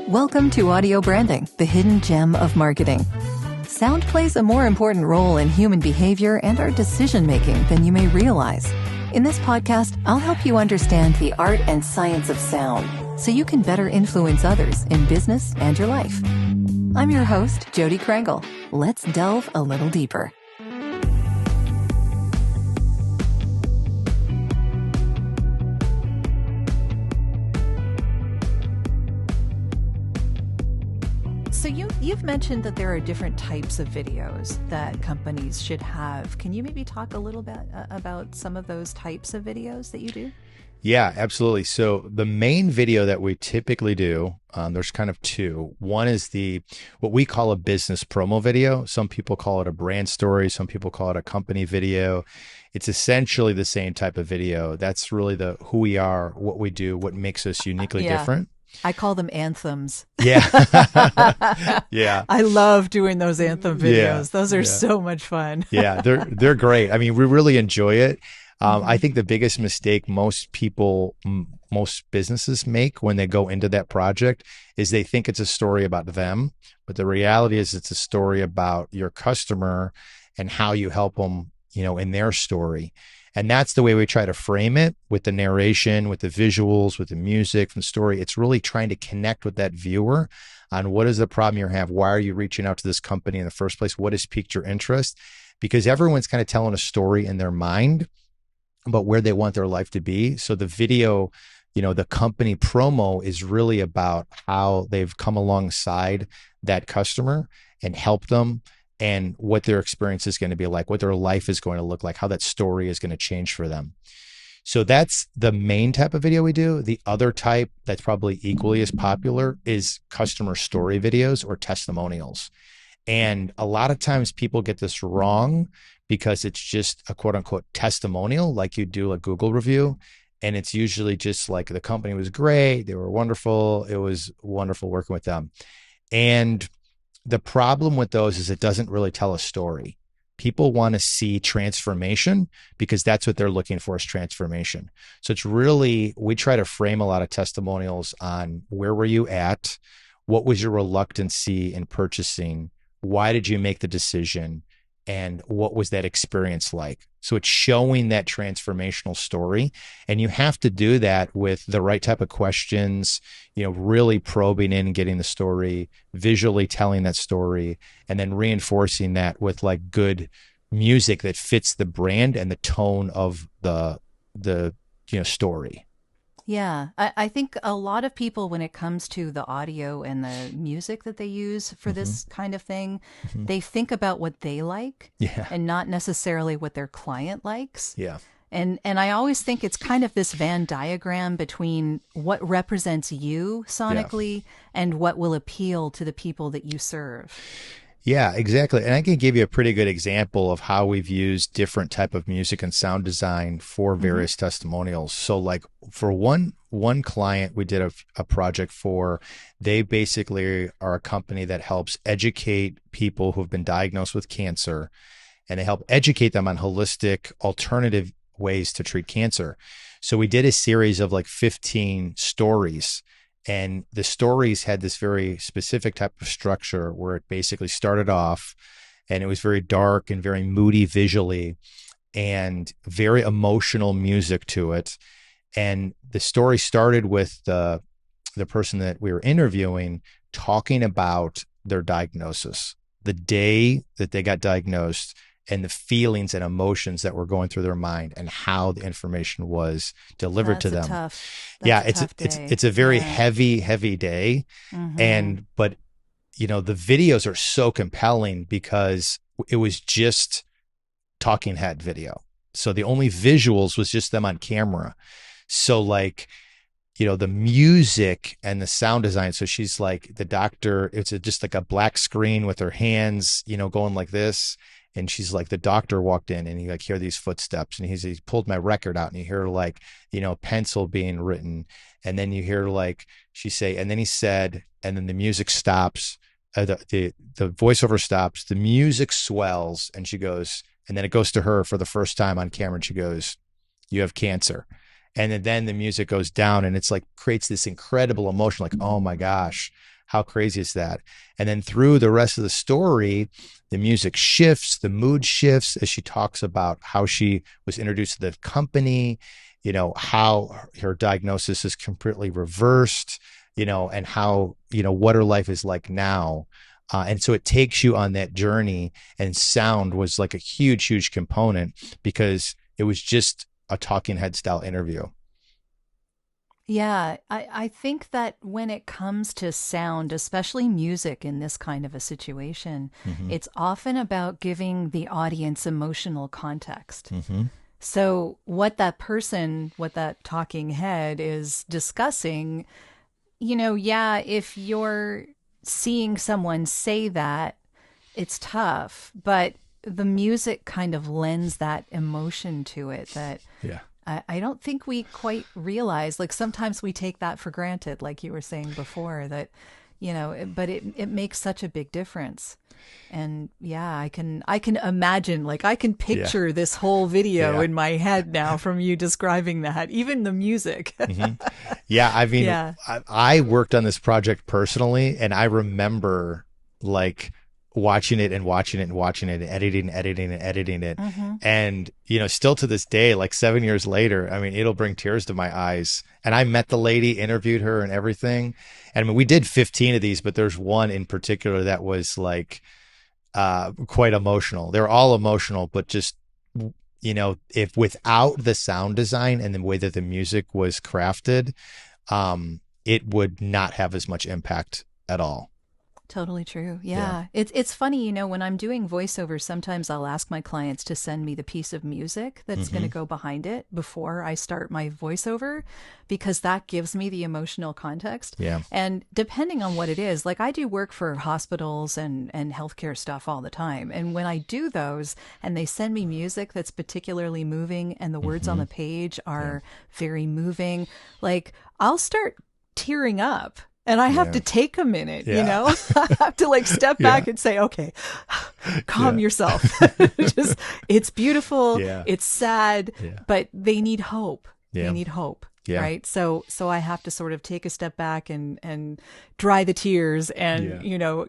Welcome to Audio Branding, the hidden gem of marketing. Sound plays a more important role in human behavior and our decision-making than you may realize. In this podcast, I'll help you understand the art and science of sound so you can better influence others in business and your life. I'm your host, Jodi Krangle. Let's delve a little deeper. So you've mentioned that there are different types of videos that companies should have. Can you maybe talk a little bit about some of those types of videos that you do? Yeah, absolutely. So the main video that we typically do, there's kind of two. One is what we call a business promo video. Some people call it a brand story. Some people call it a company video. It's essentially the same type of video. That's really who we are, what we do, what makes us uniquely different. I call them anthems. Yeah. Yeah. I love doing those anthem videos. Yeah. Those are so much fun. Yeah, they're great. I mean, we really enjoy it. I think the biggest mistake most businesses make when they go into that project is they think it's a story about them, but the reality is it's a story about your customer and how you help them, in their story. And that's the way we try to frame it, with the narration, with the visuals, with the music from the story. It's really trying to connect with that viewer on what is the problem you have. Why are you reaching out to this company in the first place? What has piqued your interest? Because everyone's kind of telling a story in their mind about where they want their life to be. So the video, the company promo is really about how they've come alongside that customer and help them, and what their experience is going to be like, what their life is going to look like, how that story is going to change for them. So that's the main type of video we do. The other type that's probably equally as popular is customer story videos or testimonials. And a lot of times people get this wrong because it's just a quote unquote testimonial, like you do a Google review. And it's usually just like the company was great, they were wonderful, it was wonderful working with them. And the problem with those is it doesn't really tell a story. People want to see transformation because that's what they're looking for, is transformation. So it's really, we try to frame a lot of testimonials on where were you at? What was your reluctancy in purchasing? Why did you make the decision? And what was that experience like? So it's showing that transformational story. And you have to do that with the right type of questions, really probing in and getting the story, visually telling that story, and then reinforcing that with like good music that fits the brand and the tone of the story. Yeah, I think a lot of people, when it comes to the audio and the music that they use for this kind of thing, they think about what they like and not necessarily what their client likes. Yeah. And I always think it's kind of this Venn diagram between what represents you sonically and what will appeal to the people that you serve. Yeah, exactly. And I can give you a pretty good example of how we've used different type of music and sound design for various testimonials. So like for one client we did a project for, they basically are a company that helps educate people who've been diagnosed with cancer, and they help educate them on holistic alternative ways to treat cancer. So we did a series of like 15 stories. And the stories had this very specific type of structure where it basically started off and it was very dark and very moody visually and very emotional music to it. And the story started with the person that we were interviewing talking about their diagnosis, the day that they got diagnosed, and the feelings and emotions that were going through their mind and how the information was delivered to them. It's a very heavy day. But the videos are so compelling because it was just talking head video. So the only visuals was just them on camera. So like, the music and the sound design. So she's like the doctor, it's just like a black screen with her hands, going like this. And she's like, the doctor walked in and you like hear these footsteps, and he pulled my record out, and you hear like, pencil being written. And then you hear like, she say, and then he said, and then the music stops, the voiceover stops, the music swells, and she goes, and then it goes to her for the first time on camera, and she goes, you have cancer. And then the music goes down, and it's like creates this incredible emotion, like, oh my gosh, How crazy is that? And then through the rest of the story, the music shifts, the mood shifts as she talks about how she was introduced to the company, how her diagnosis is completely reversed, and how, what her life is like now. And so it takes you on that journey, and sound was like a huge, huge component because it was just a talking head style interview. Yeah, I think that when it comes to sound, especially music in this kind of a situation, it's often about giving the audience emotional context. So what that talking head is discussing, if you're seeing someone say that, it's tough, but the music kind of lends that emotion to it that Yeah. I don't think we quite realize. Like sometimes we take that for granted, like you were saying before, that, but it makes such a big difference. And yeah, I can imagine, like I can picture this whole video in my head now from you describing that, even the music. Yeah. I mean, I worked on this project personally, and I remember like watching it and editing it. And, still to this day, like 7 years later, I mean, it'll bring tears to my eyes. And I met the lady, interviewed her and everything. And I mean, we did 15 of these, but there's one in particular that was like, quite emotional. They're all emotional, but just, if without the sound design and the way that the music was crafted, it would not have as much impact at all. Totally true. Yeah. It's funny, when I'm doing voiceover, sometimes I'll ask my clients to send me the piece of music that's going to go behind it before I start my voiceover, because that gives me the emotional context. Yeah. And depending on what it is, like I do work for hospitals and healthcare stuff all the time. And when I do those and they send me music that's particularly moving and the words on the page are very moving, like I'll start tearing up. And I have to take a minute, I have to like step back and say, okay, calm yourself. It's beautiful. It's sad, but they need hope. They need hope. Right. So I have to sort of take a step back and dry the tears and,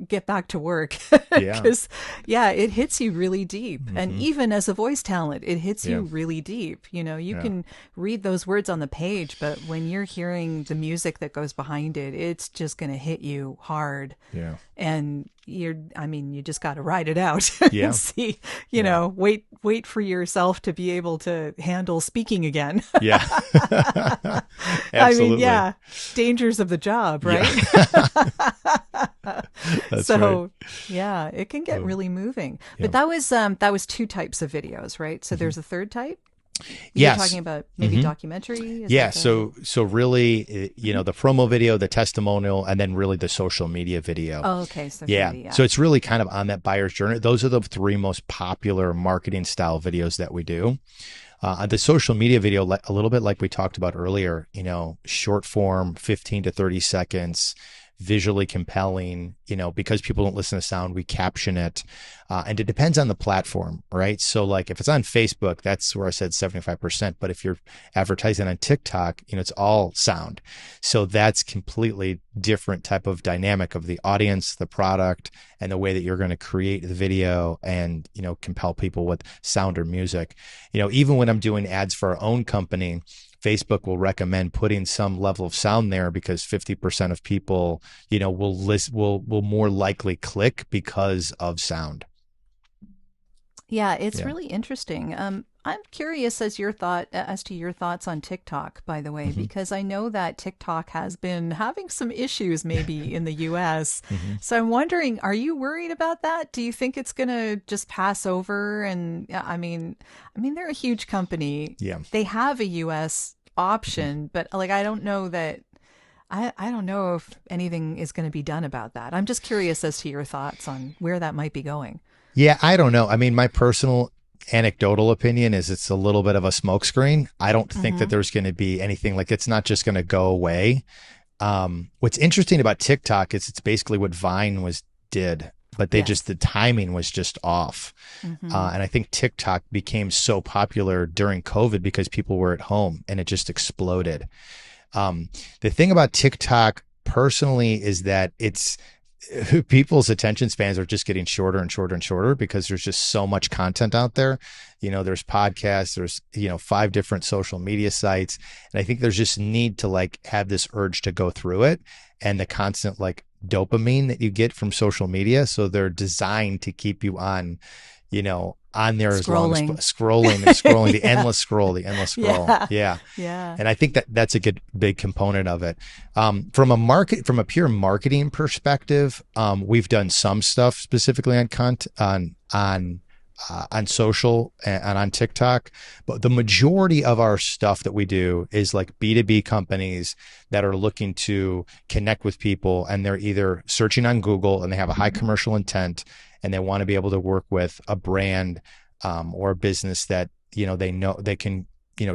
get back to work because it hits you really deep. And even as a voice talent, it hits you really deep. You can read those words on the page, but when you're hearing the music that goes behind it, it's just going to hit you hard. Yeah. And you just got to ride it out and see, wait for yourself to be able to handle speaking again. Yeah. Absolutely. I mean, dangers of the job, right? That's so, right. It can get really moving. But that was two types of videos, right? So there's a third type. You're talking about maybe documentary? So really, the promo video, the testimonial, and then really the social media video. Oh, okay. So So it's really kind of on that buyer's journey. Those are the three most popular marketing style videos that we do. The social media video, a little bit like we talked about earlier, short form, 15 to 30 seconds, visually compelling, because people don't listen to sound, we caption it. And it depends on the platform, right? So like if it's on Facebook, that's where I said 75%. But if you're advertising on TikTok, it's all sound. So that's completely different type of dynamic of the audience, the product, and the way that you're going to create the video and, compel people with sound or music. Even when I'm doing ads for our own company, Facebook will recommend putting some level of sound there because 50% of people, will more likely click because of sound. Yeah, it's really interesting. I'm curious as to your thoughts on TikTok, by the way, because I know that TikTok has been having some issues maybe in the US. So I'm wondering, are you worried about that? Do you think it's going to just pass over? And I mean, they're a huge company. Yeah. They have a US option, but like, I don't know that. I don't know if anything is going to be done about that. I'm just curious as to your thoughts on where that might be going. Yeah, I don't know. I mean, my personal anecdotal opinion is it's a little bit of a smokescreen. I don't think that there's going to be anything like it's not just going to go away. What's interesting about TikTok is it's basically what Vine did, but the timing was just off. And I think TikTok became so popular during COVID because people were at home and it just exploded. The thing about TikTok personally is that it's people's attention spans are just getting shorter and shorter and shorter because there's just so much content out there. There's podcasts, there's 5 different social media sites, and I think there's just need to like have this urge to go through it, and the constant like dopamine that you get from social media. So they're designed to keep you on there as long as scrolling and scrolling, the endless scroll. Yeah. And I think that's a big component of it. From a pure marketing perspective, we've done some stuff specifically on social and on TikTok, but the majority of our stuff that we do is like B2B companies that are looking to connect with people, and they're either searching on Google and they have a high commercial intent, and they want to be able to work with a brand or a business that they know they can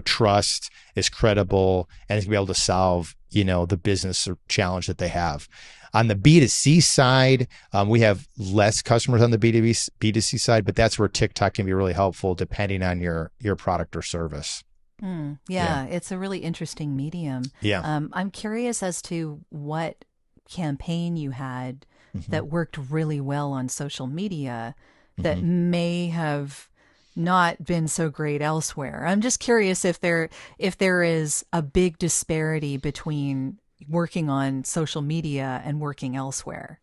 trust, is credible, and is going to be able to solve the business or challenge that they have. On the B2C side, we have less customers on the B2C side, but that's where TikTok can be really helpful depending on your product or service. Yeah, it's a really interesting medium. Yeah. I'm curious as to what campaign you had that worked really well on social media that may have not been so great elsewhere. I'm just curious if there is a big disparity between working on social media and working elsewhere.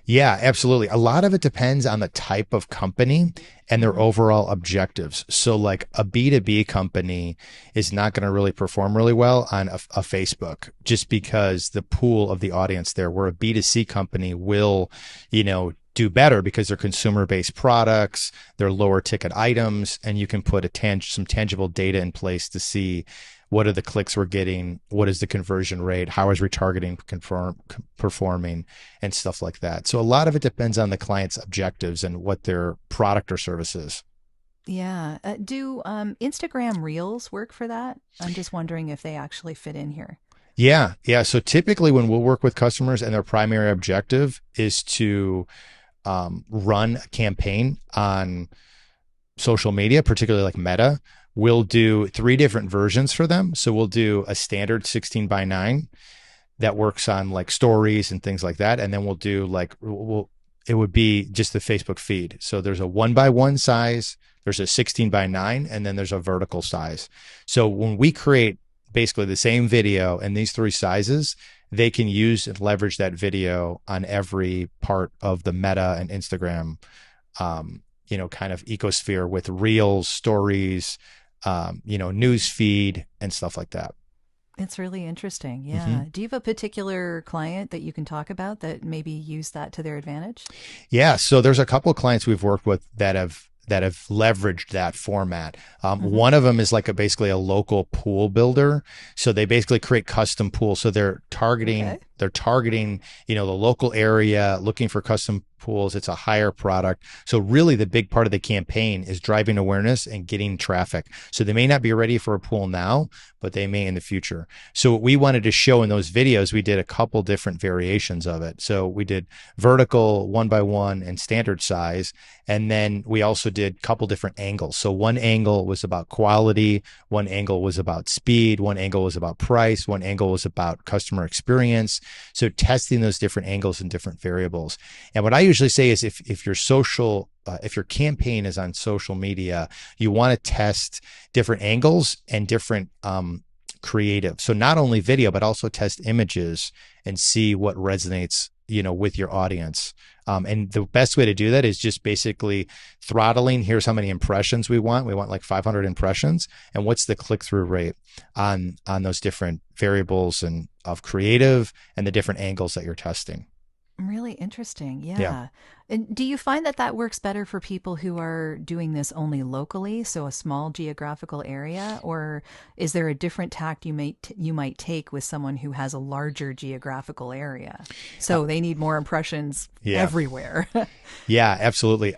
Yeah, absolutely. A lot of it depends on the type of company and their overall objectives. So like a B2B company is not going to really perform really well on a Facebook just because the pool of the audience there, where a B2C company will, do better because they're consumer-based products, they're lower ticket items, and you can put some tangible data in place to see what are the clicks we're getting, what is the conversion rate, how is retargeting performing, and stuff like that. So a lot of it depends on the client's objectives and what their product or service is. Yeah. Do Instagram Reels work for that? I'm just wondering if they actually fit in here. Yeah. So typically when we'll work with customers and their primary objective is to run a campaign on social media, particularly like Meta, we'll do 3 different versions for them. So we'll do a standard 16:9 that works on like stories and things like that. And then we'll do it would be just the Facebook feed. So there's a 1:1 size, there's a 16:9, and then there's a vertical size. So when we create basically the same video in these 3 sizes, they can use and leverage that video on every part of the Meta and Instagram, kind of ecosphere with reels, stories, news feed and stuff like that. It's really interesting. Yeah. Do you have a particular client that you can talk about that maybe use that to their advantage? Yeah. So there's a couple of clients we've worked with that have leveraged that format. One of them is like basically a local pool builder. So they basically create custom pools. So they're targeting the local area, looking for custom pools. It's a higher product. So really the big part of the campaign is driving awareness and getting traffic. So they may not be ready for a pool now, but they may in the future. So what we wanted to show in those videos, we did a couple different variations of it. So we did vertical, 1:1, and standard size. And then we also did a couple different angles. So one angle was about quality, one angle was about speed, one angle was about price, one angle was about customer experience. So testing those different angles and different variables. And what I usually say is if your campaign is on social media, you want to test different angles and different creative. So not only video, but also test images and see what resonates, with your audience. And the best way to do that is just basically throttling. Here's how many impressions we want. We want like 500 impressions. And what's the click-through rate on those different variables and of creative and the different angles that you're testing. Really interesting. Yeah. And do you find that works better for people who are doing this only locally, so a small geographical area, or is there a different tact you might take with someone who has a larger geographical area? So they need more impressions everywhere. Yeah, absolutely.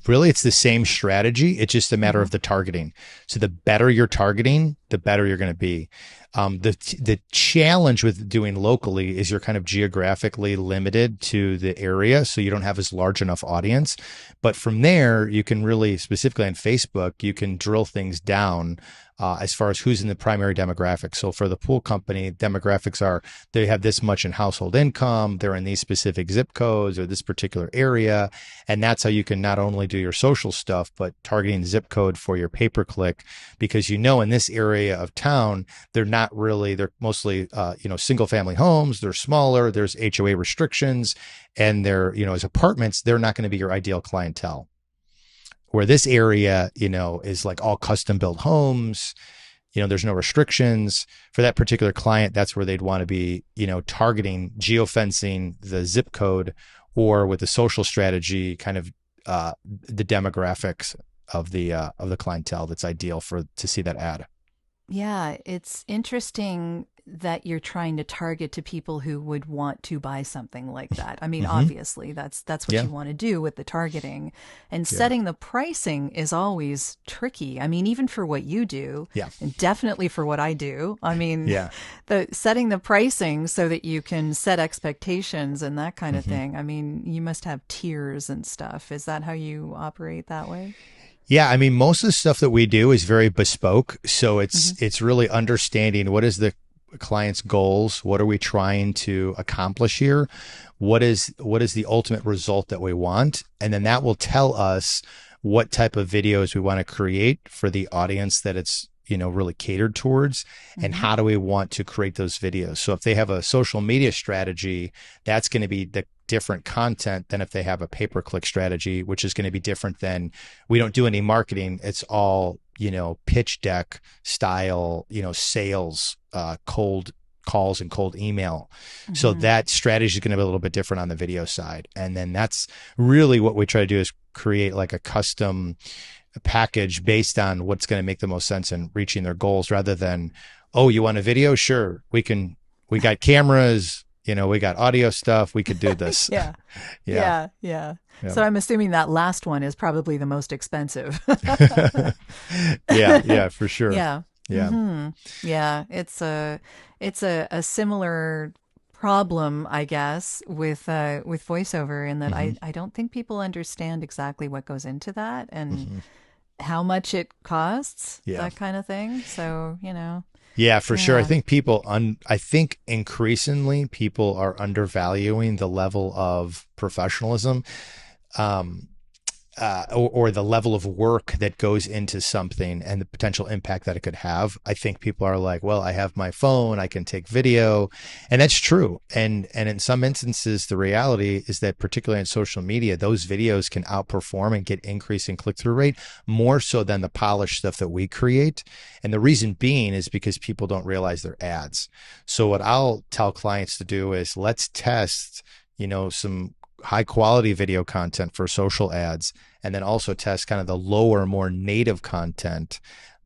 Really, it's the same strategy. It's just a matter of the targeting. So the better you're targeting, the better you're going to be. The challenge with doing locally is you're kind of geographically limited to the area, so you don't have as large enough audience. But from there, you can really, specifically on Facebook, you can drill things down as far as who's in the primary demographic. So for the pool company, demographics are they have this much in household income, they're in these specific zip codes or this particular area. And that's how you can not only do your social stuff, but targeting the zip code for your pay-per-click, because in this area of town, they're mostly, single family homes, they're smaller, there's HOA restrictions, and they're, as apartments, they're not going to be your ideal clientele. Where this area, is like all custom built homes, there's no restrictions for that particular client. That's where they'd want to be, targeting, geofencing the zip code, or with the social strategy, kind of the demographics of the clientele that's ideal to see that ad. Yeah, it's interesting that you're trying to target to people who would want to buy something like that. I mean, obviously, that's what you want to do with the targeting. And setting the pricing is always tricky. I mean, even for what you do, and definitely for what I do. I mean, setting the pricing so that you can set expectations and that kind of thing. I mean, you must have tiers and stuff. Is that how you operate that way? Yeah, I mean, most of the stuff that we do is very bespoke. So it's really understanding what is the client's goals, what are we trying to accomplish here, what is the ultimate result that we want, and then that will tell us what type of videos we want to create for the audience that it's really catered towards, and how do we want to create those videos. So if they have a social media strategy, that's going to be the different content than if they have a pay-per-click strategy, which is going to be different than, we don't do any marketing. It's all, pitch deck style, sales, cold calls and cold email. So that strategy is going to be a little bit different on the video side. And then that's really what we try to do, is create like a custom package based on what's going to make the most sense in reaching their goals, rather than, oh, you want a video? Sure. We got cameras, we got audio stuff. We could do this. Yeah. So I'm assuming that last one is probably the most expensive. Yeah, for sure. Yeah. Yeah. It's a similar problem, I guess, with voiceover, in that I don't think people understand exactly what goes into that and how much it costs, that kind of thing. So, Yeah, for sure. I think increasingly people are undervaluing the level of professionalism, or the level of work that goes into something and the potential impact that it could have. I think people are like, well, I have my phone, I can take video, and that's true. And in some instances, the reality is that, particularly on social media, those videos can outperform and get increasing click-through rate more so than the polished stuff that we create. And the reason being is because people don't realize they're ads. So what I'll tell clients to do is, let's test, some high quality video content for social ads, and then also test kind of the lower, more native content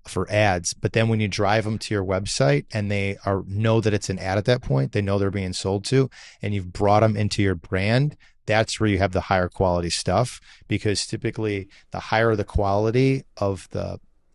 for ads. But then when you drive them to your website and they know that it's an ad at that point, they know they're being sold to, and you've brought them into your brand, that's where you have the higher quality stuff, because typically the higher the quality of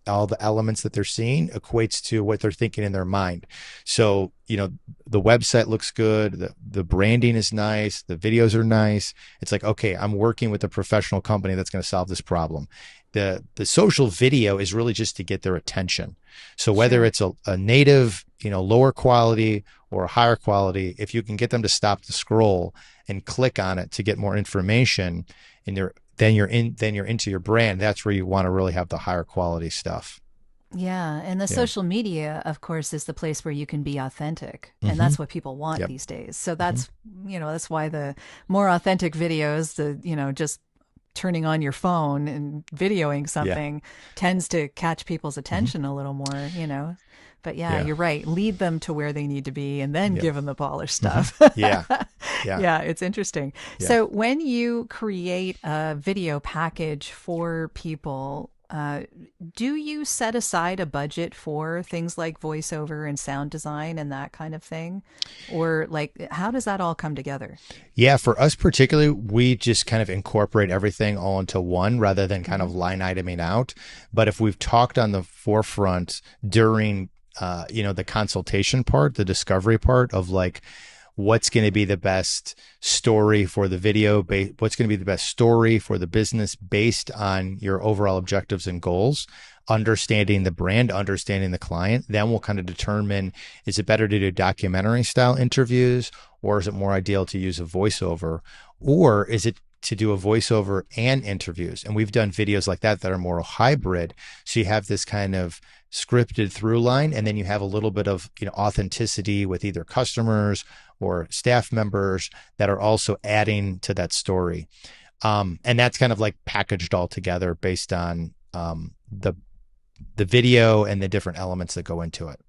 all the elements that they're seeing equates to what they're thinking in their mind. So, the website looks good, the branding is nice, the videos are nice. It's like, okay, I'm working with a professional company that's going to solve this problem. The social video is really just to get their attention. So whether it's a native, lower quality or a higher quality, if you can get them to stop the scroll and click on it to get more information, then you're into your brand. That's where you want to really have the higher quality stuff. Yeah. And the social media, of course, is the place where you can be authentic. And that's what people want these days. So that's, that's why the more authentic videos, just turning on your phone and videoing something tends to catch people's attention a little more, But you're right. Lead them to where they need to be, and then give them the polished stuff. Yeah, it's interesting. Yeah. So when you create a video package for people, do you set aside a budget for things like voiceover and sound design and that kind of thing? Or how does that all come together? Yeah, for us particularly, we just kind of incorporate everything all into one rather than kind of line iteming out. But if we've talked on the forefront during the consultation part, the discovery part of like, what's going to be the best story for the video, what's going to be the best story for the business based on your overall objectives and goals, understanding the brand, understanding the client. Then we'll kind of determine, is it better to do documentary style interviews, or is it more ideal to use a voiceover, or is it to do a voiceover and interviews? And we've done videos like that are more hybrid. So you have this kind of scripted through line, and then you have a little bit of authenticity with either customers or staff members that are also adding to that story. And that's kind of like packaged all together based on the video and the different elements that go into it.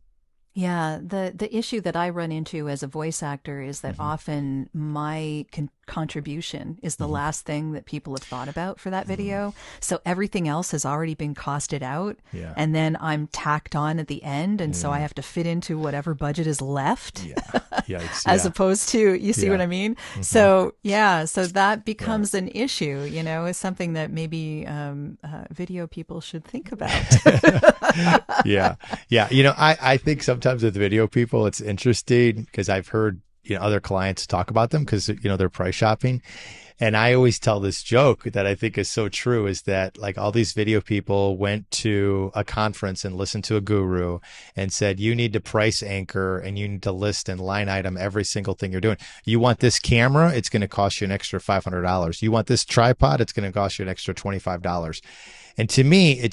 Yeah, the issue that I run into as a voice actor is that often my contribution is the last thing that people have thought about for that video. So everything else has already been costed out, and then I'm tacked on at the end, and so I have to fit into whatever budget is left. As opposed to, you see what I mean? So so that becomes an issue. It's something that maybe video people should think about. I think sometimes with video people, it's interesting because I've heard other clients talk about them because they're price shopping, and I always tell this joke that I think is so true, is that like all these video people went to a conference and listened to a guru and said, you need to price anchor and you need to list and line item every single thing you're doing. You want this camera, it's going to cost you an extra $500. You want this tripod, it's going to cost you an extra $25. And to me,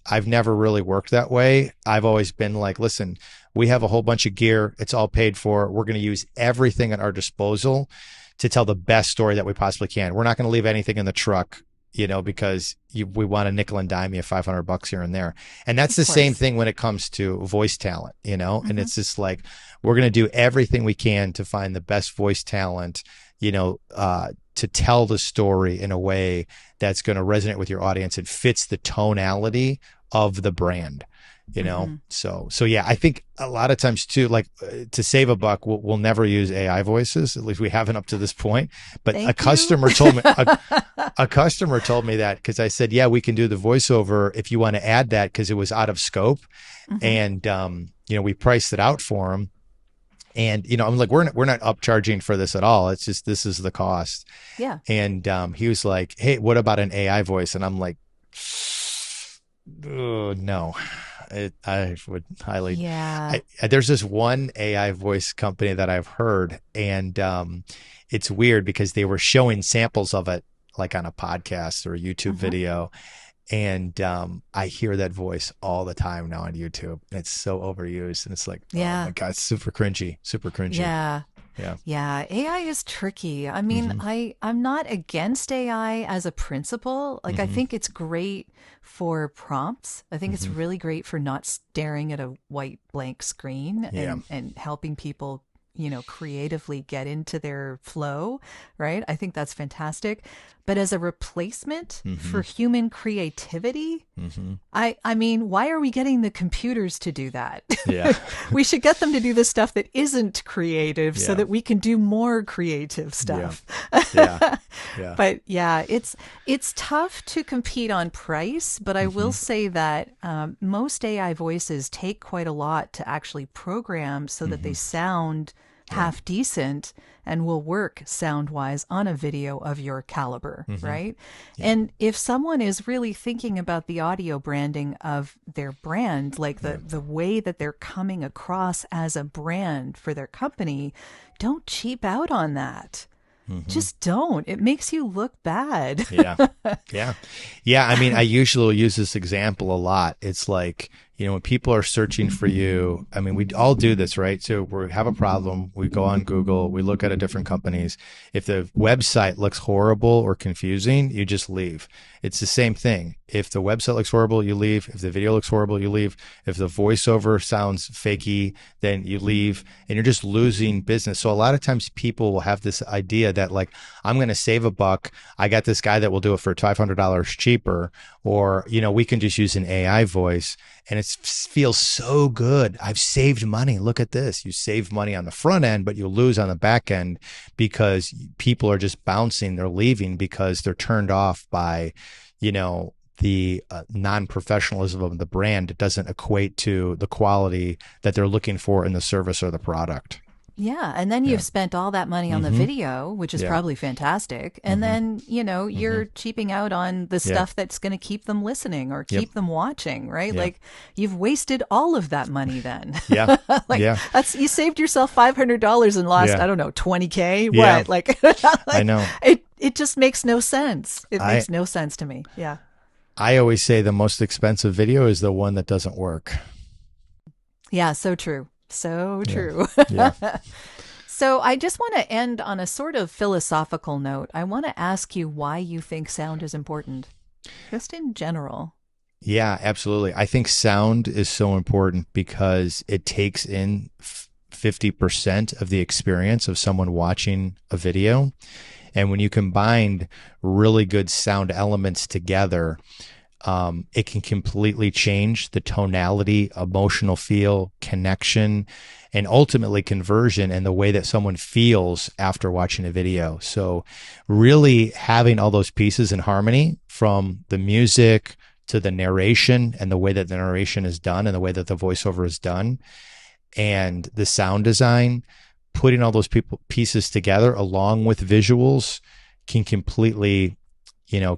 I've never really worked that way. I've always been like, listen, we have a whole bunch of gear. It's all paid for. We're going to use everything at our disposal to tell the best story that we possibly can. We're not going to leave anything in the truck, because we want to nickel and dime you $500 here and there. And that's the same thing when it comes to voice talent, and it's just like, we're going to do everything we can to find the best voice talent, to tell the story in a way that's going to resonate with your audience and fits the tonality of the brand, So yeah, I think a lot of times too, like to save a buck, we'll never use AI voices. At least we haven't up to this point. But a customer told me, a customer told me that because I said, yeah, we can do the voiceover if you want to add that, because it was out of scope. And, we priced it out for him. And, I'm like, we're not upcharging for this at all. It's just, this is the cost. Yeah. And he was like, hey, what about an AI voice? And I'm like, oh, no. I would highly. Yeah. There's this one AI voice company that I've heard, and it's weird because they were showing samples of it like on a podcast or a YouTube video. And I hear that voice all the time now on YouTube. It's so overused, and it's like, oh my God, it's super cringy. Yeah. AI is tricky. I mean, I'm not against AI as a principle. Like, I think it's great for prompts. I think it's really great for not staring at a white blank screen and helping people, creatively get into their flow, right? I think that's fantastic. But as a replacement for human creativity, I mean, why are we getting the computers to do that? Yeah. We should get them to do the stuff that isn't creative so that we can do more creative stuff. Yeah. But yeah, it's tough to compete on price, but I will say that most AI voices take quite a lot to actually program so that they sound half decent and will work sound wise on a video of your caliber, right? Yeah. And if someone is really thinking about the audio branding of their brand, like the way that they're coming across as a brand for their company, don't cheap out on that. Just don't. It makes you look bad. Yeah. I mean, I usually use this example a lot. It's like, when people are searching for you, I mean, we all do this, right? So we have a problem. We go on Google, we look at different companies. If the website looks horrible or confusing, you just leave. It's the same thing. If the website looks horrible, you leave. If the video looks horrible, you leave. If the voiceover sounds fakey, then you leave, and you're just losing business. So a lot of times people will have this idea that like, I'm going to save a buck. I got this guy that will do it for $500 cheaper, or, we can just use an AI voice. And it feels so good. I've saved money. Look at this. You save money on the front end, but you lose on the back end because people are just bouncing. They're leaving because they're turned off by, the non-professionalism of the brand doesn't equate to the quality that they're looking for in the service or the product. Yeah. And then you've spent all that money on the video, which is probably fantastic. And then, you're cheaping out on the stuff that's going to keep them listening or keep them watching, right? Like you've wasted all of that money then. Yeah. You saved yourself $500 and lost, I don't know, 20K. Yeah. What? Like, I know. It just makes no sense. It makes no sense to me. Yeah. I always say the most expensive video is the one that doesn't work. Yeah. So true. So true. Yeah. So I just want to end on a sort of philosophical note. I want to ask you why you think sound is important, just in general. Yeah, absolutely. I think sound is so important because it takes in 50% of the experience of someone watching a video. And when you combine really good sound elements together, it can completely change the tonality, emotional feel, connection, and ultimately conversion and the way that someone feels after watching a video. So really having all those pieces in harmony, from the music to the narration and the way that the narration is done and the way that the voiceover is done, and the sound design, putting all those pieces together along with visuals can completely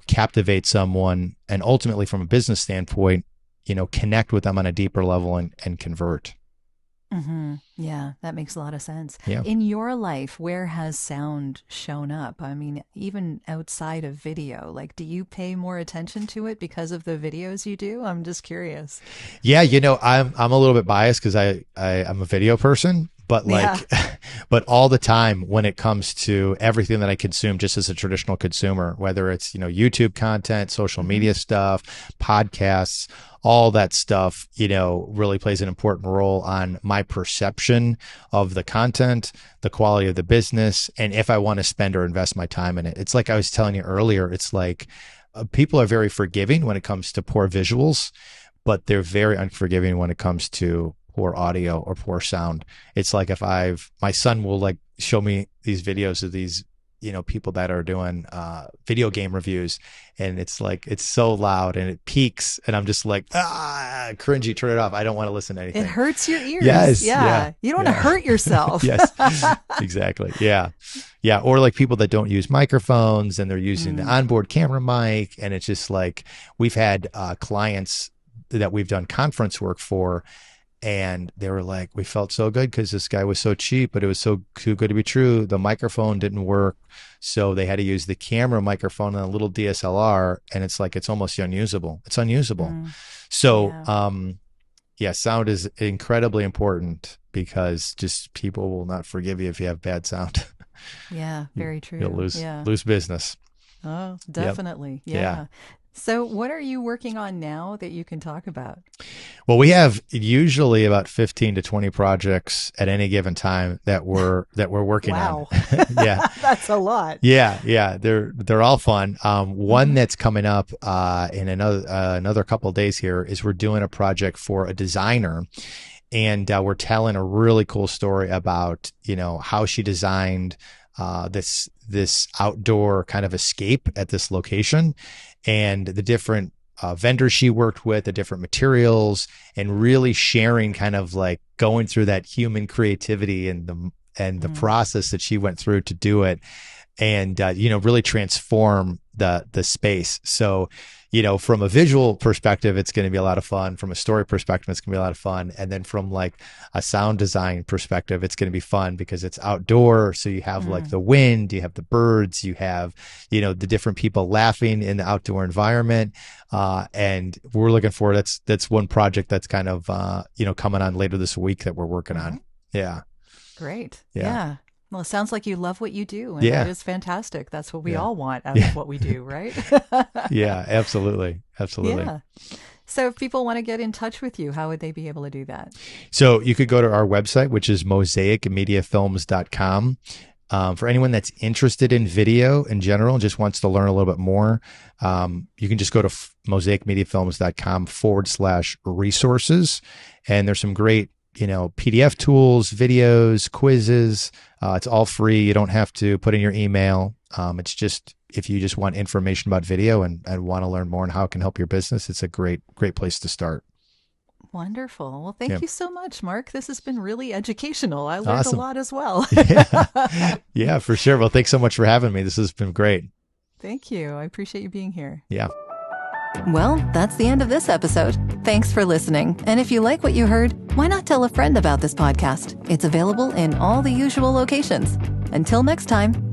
captivate someone, and ultimately from a business standpoint, connect with them on a deeper level and convert. Mm-hmm. Yeah, that makes a lot of sense. Yeah. In your life, where has sound shown up? I mean, even outside of video, like, do you pay more attention to it because of the videos you do? I'm just curious. Yeah, I'm a little bit biased because I'm a video person. But but all the time when it comes to everything that I consume, just as a traditional consumer, whether it's, YouTube content, social media stuff, podcasts, all that stuff, really plays an important role on my perception of the content, the quality of the business, and if I want to spend or invest my time in it. It's like I was telling you earlier, it's like people are very forgiving when it comes to poor visuals, but they're very unforgiving when it comes to poor audio or poor sound. It's like my son will like show me these videos of these, people that are doing video game reviews, and it's like, it's so loud and it peaks, and I'm just like, cringy, turn it off. I don't want to listen to anything. It hurts your ears. Yes. Yeah. You don't want to hurt yourself. Yes, exactly. Yeah. Yeah. Or like people that don't use microphones and they're using the onboard camera mic. And it's just like, we've had clients that we've done conference work for, and they were like, we felt so good because this guy was so cheap, but it was so too good to be true. The microphone didn't work. So they had to use the camera microphone and a little DSLR. And it's like, it's almost unusable. It's unusable. So, sound is incredibly important because just people will not forgive you if you have bad sound. Yeah, very true. You'll lose business. Oh, definitely. Yep. Yeah. So what are you working on now that you can talk about? Well, we have usually about 15 to 20 projects at any given time that we're working on. Yeah. That's a lot. Yeah. They're all fun. One that's coming up in another couple of days here is we're doing a project for a designer, and we're telling a really cool story about, how she designed this outdoor kind of escape at this location, and the different vendors she worked with, the different materials, and really sharing kind of like going through that human creativity and the process that she went through to do it, and really transform the space. So, from a visual perspective, it's going to be a lot of fun. From a story perspective, it's going to be a lot of fun. And then from like a sound design perspective, it's going to be fun because it's outdoor. So you have like the wind, you have the birds, you have, the different people laughing in the outdoor environment. And we're looking forward. That's one project that's kind of, coming on later this week that we're working on. Yeah. Great. Yeah. Well, it sounds like you love what you do, and that is fantastic. That's what we all want out of what we do, right? Yeah, absolutely. Yeah. So if people want to get in touch with you, how would they be able to do that? So you could go to our website, which is mosaicmediafilms.com. For anyone that's interested in video in general and just wants to learn a little bit more, you can just go to mosaicmediafilms.com/resources. And there's some great PDF tools, videos, quizzes. It's all free. You don't have to put in your email. It's just, if you just want information about video and want to learn more on how it can help your business, it's a great place to start. Wonderful. Well, thank you so much, Mark. This has been really educational. I learned Awesome. a lot as well. Yeah, for sure. Well, thanks so much for having me. This has been great. Thank you. I appreciate you being here. Yeah. Well, that's the end of this episode. Thanks for listening. And if you like what you heard, why not tell a friend about this podcast? It's available in all the usual locations. Until next time.